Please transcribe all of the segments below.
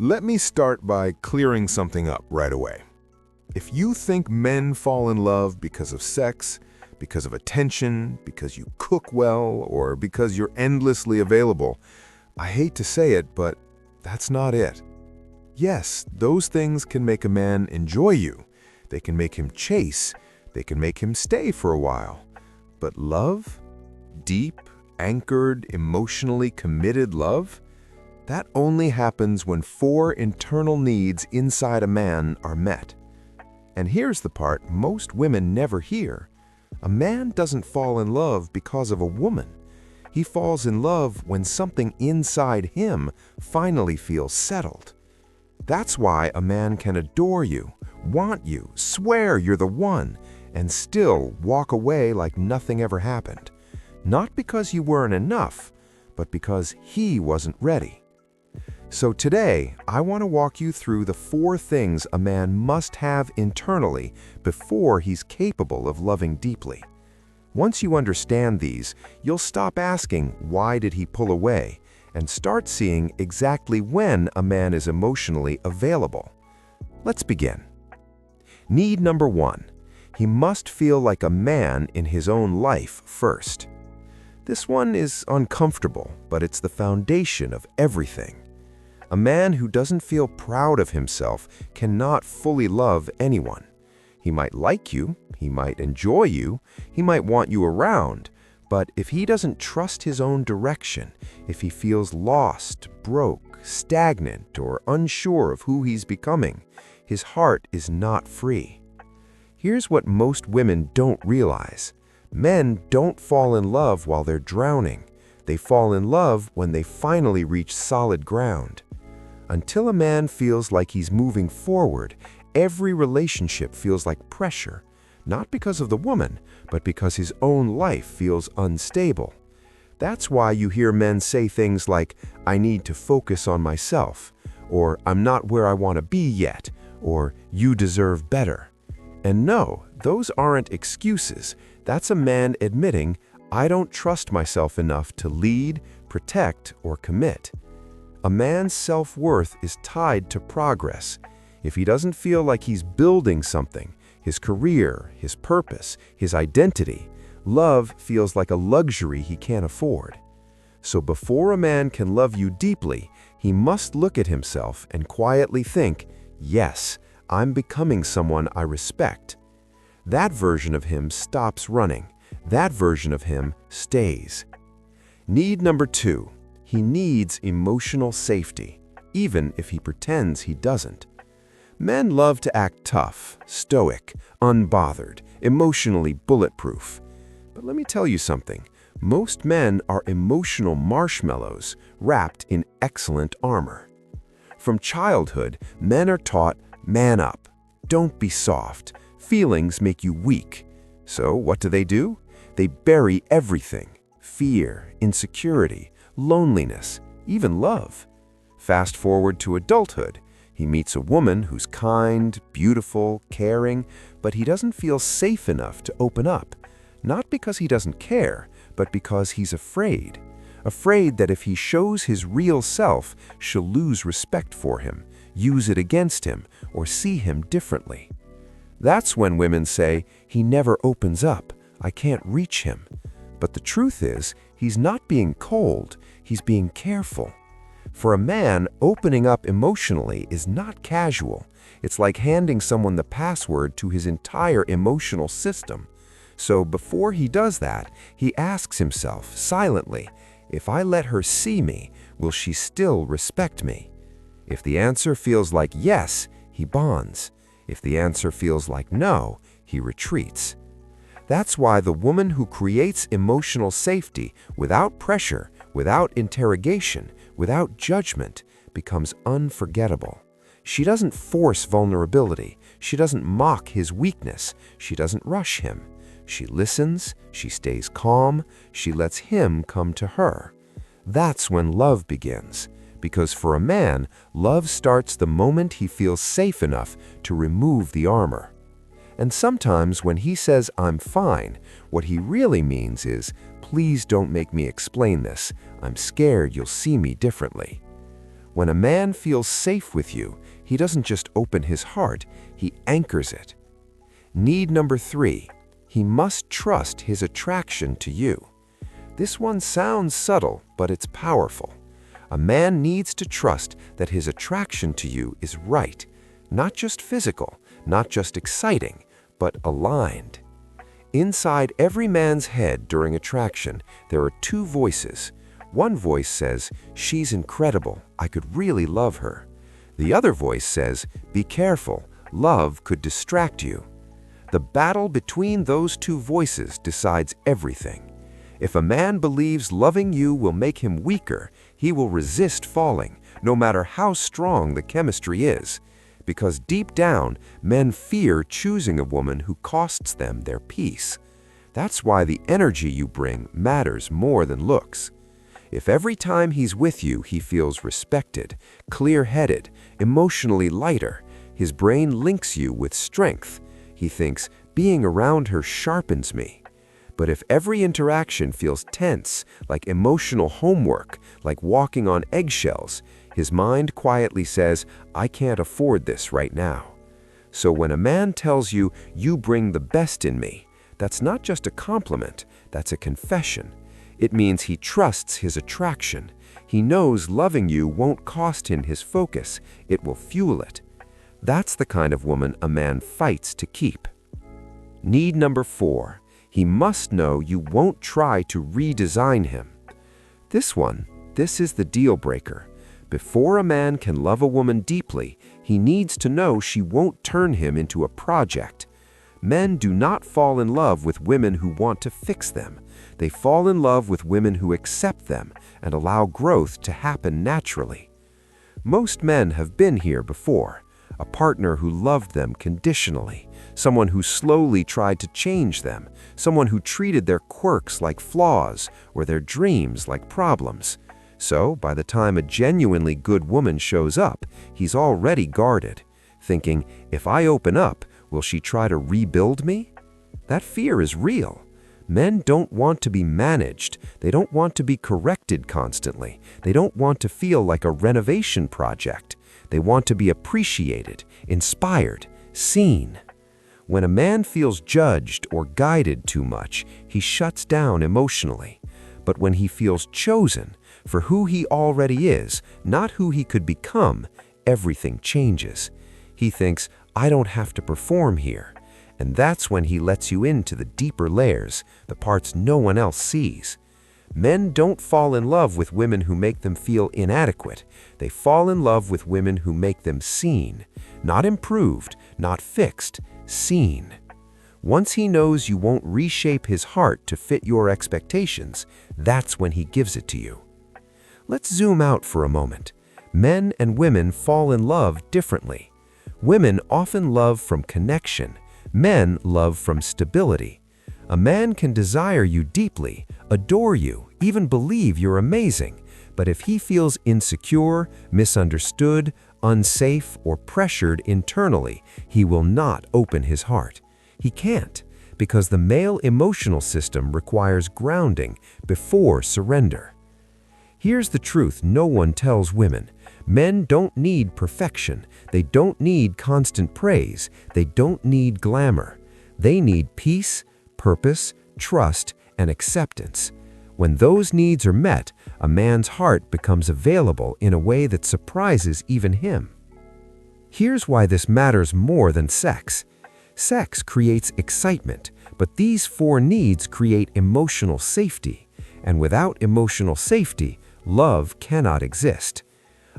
Let me start by clearing something up right away. If you think men fall in love because of sex, because of attention, because you cook well, or because you're endlessly available, I hate to say it, but that's not it. Yes, those things can make a man enjoy you. They can make him chase. They can make him stay for a while. But love? Deep, anchored, emotionally committed love? That only happens when 4 internal needs inside a man are met. And here's the part most women never hear. A man doesn't fall in love because of a woman. He falls in love when something inside him finally feels settled. That's why a man can adore you, want you, swear you're the one, and still walk away like nothing ever happened. Not because you weren't enough, but because he wasn't ready. So today, I want to walk you through the 4 things a man must have internally before he's capable of loving deeply. Once you understand these, you'll stop asking, why did he pull away, and start seeing exactly when a man is emotionally available. Let's begin. Need number 1. He must feel like a man in his own life first. This one is uncomfortable, but it's the foundation of everything. A man who doesn't feel proud of himself cannot fully love anyone. He might like you, he might enjoy you, he might want you around, but if he doesn't trust his own direction, if he feels lost, broke, stagnant, or unsure of who he's becoming, his heart is not free. Here's what most women don't realize. Men don't fall in love while they're drowning. They fall in love when they finally reach solid ground. Until a man feels like he's moving forward, every relationship feels like pressure, not because of the woman, but because his own life feels unstable. That's why you hear men say things like, "I need to focus on myself," or "I'm not where I want to be yet," or "You deserve better." And no, those aren't excuses. That's a man admitting, "I don't trust myself enough to lead, protect, or commit." A man's self-worth is tied to progress. If he doesn't feel like he's building something, his career, his purpose, his identity, love feels like a luxury he can't afford. So before a man can love you deeply, he must look at himself and quietly think, "Yes, I'm becoming someone I respect." That version of him stops running. That version of him stays. Need number 2. He needs emotional safety, even if he pretends he doesn't. Men love to act tough, stoic, unbothered, emotionally bulletproof. But let me tell you something. Most men are emotional marshmallows wrapped in excellent armor. From childhood, men are taught, man up, don't be soft, feelings make you weak. So what do? They bury everything: fear, insecurity, loneliness, even love. Fast forward to adulthood. He meets a woman who's kind, beautiful, caring, but he doesn't feel safe enough to open up. Not because he doesn't care, but because he's afraid. Afraid that if he shows his real self, she'll lose respect for him, use it against him, or see him differently. That's when women say, "He never opens up. I can't reach him." But the truth is, he's not being cold, he's being careful. For a man, opening up emotionally is not casual. It's like handing someone the password to his entire emotional system. So before he does that, he asks himself silently, if I let her see me, will she still respect me? If the answer feels like yes, he bonds. If the answer feels like no, he retreats. That's why the woman who creates emotional safety without pressure, without interrogation, without judgment, becomes unforgettable. She doesn't force vulnerability. She doesn't mock his weakness. She doesn't rush him. She listens, she stays calm, she lets him come to her. That's when love begins. Because for a man, love starts the moment he feels safe enough to remove the armor. And sometimes when he says, "I'm fine," what he really means is, "Please don't make me explain this. I'm scared you'll see me differently." When a man feels safe with you, he doesn't just open his heart, he anchors it. Need number 3, he must trust his attraction to you. This one sounds subtle, but it's powerful. A man needs to trust that his attraction to you is right, not just physical, not just exciting, but aligned. Inside every man's head during attraction, there are 2 voices. One voice says, "She's incredible, I could really love her." The other voice says, "Be careful, love could distract you." The battle between those 2 voices decides everything. If a man believes loving you will make him weaker, he will resist falling, no matter how strong the chemistry is. Because deep down, men fear choosing a woman who costs them their peace. That's why the energy you bring matters more than looks. If every time he's with you he feels respected, clear-headed, emotionally lighter, his brain links you with strength. He thinks, being around her sharpens me. But if every interaction feels tense, like emotional homework, like walking on eggshells, his mind quietly says, "I can't afford this right now." So when a man tells you, "You bring the best in me," that's not just a compliment, that's a confession. It means he trusts his attraction. He knows loving you won't cost him his focus, it will fuel it. That's the kind of woman a man fights to keep. Need number 4. He must know you won't try to redesign him. This is the deal breaker. Before a man can love a woman deeply, he needs to know she won't turn him into a project. Men do not fall in love with women who want to fix them. They fall in love with women who accept them and allow growth to happen naturally. Most men have been here before. A partner who loved them conditionally, someone who slowly tried to change them, someone who treated their quirks like flaws or their dreams like problems. So, by the time a genuinely good woman shows up, he's already guarded, thinking, if I open up, will she try to rebuild me? That fear is real. Men don't want to be managed. They don't want to be corrected constantly. They don't want to feel like a renovation project. They want to be appreciated, inspired, seen. When a man feels judged or guided too much, he shuts down emotionally. But when he feels chosen for who he already is, not who he could become, everything changes. He thinks, I don't have to perform here. And that's when he lets you into the deeper layers, the parts no one else sees. Men don't fall in love with women who make them feel inadequate. They fall in love with women who make them seen. Not improved, not fixed, seen. Once he knows you won't reshape his heart to fit your expectations, that's when he gives it to you. Let's zoom out for a moment. Men and women fall in love differently. Women often love from connection. Men love from stability. A man can desire you deeply, adore you, even believe you're amazing, but if he feels insecure, misunderstood, unsafe, or pressured internally, he will not open his heart. He can't, because the male emotional system requires grounding before surrender. Here's the truth no one tells women. Men don't need perfection. They don't need constant praise. They don't need glamour. They need peace, purpose, trust, and acceptance. When those needs are met, a man's heart becomes available in a way that surprises even him. Here's why this matters more than sex. Sex creates excitement, but these 4 needs create emotional safety. And without emotional safety, love cannot exist.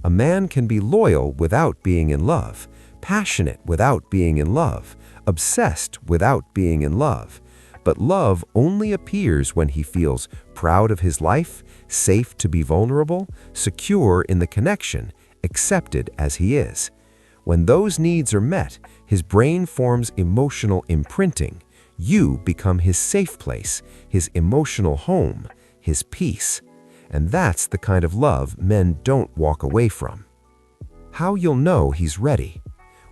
A man can be loyal without being in love, passionate without being in love, obsessed without being in love. But love only appears when he feels proud of his life, safe to be vulnerable, secure in the connection, accepted as he is. When those needs are met, his brain forms emotional imprinting. You become his safe place, his emotional home, his peace. And that's the kind of love men don't walk away from. How you'll know he's ready.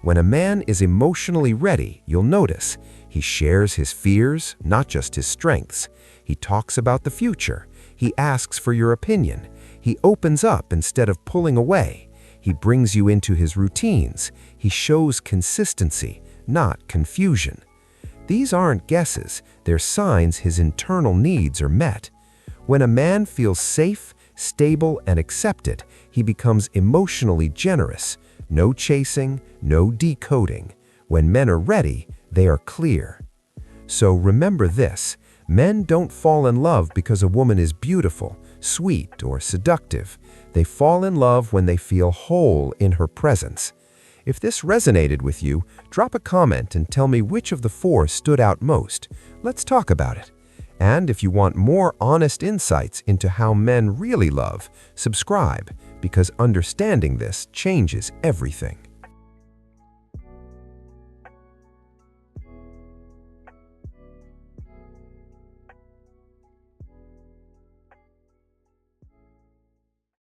When a man is emotionally ready, you'll notice he shares his fears, not just his strengths. He talks about the future. He asks for your opinion. He opens up instead of pulling away. He brings you into his routines. He shows consistency, not confusion. These aren't guesses, they're signs his internal needs are met. When a man feels safe, stable, and accepted, he becomes emotionally generous. No chasing, no decoding. When men are ready, they are clear. So remember this, men don't fall in love because a woman is beautiful, sweet, or seductive. They fall in love when they feel whole in her presence. If this resonated with you, drop a comment and tell me which of the 4 stood out most. Let's talk about it. And if you want more honest insights into how men really love, subscribe, because understanding this changes everything.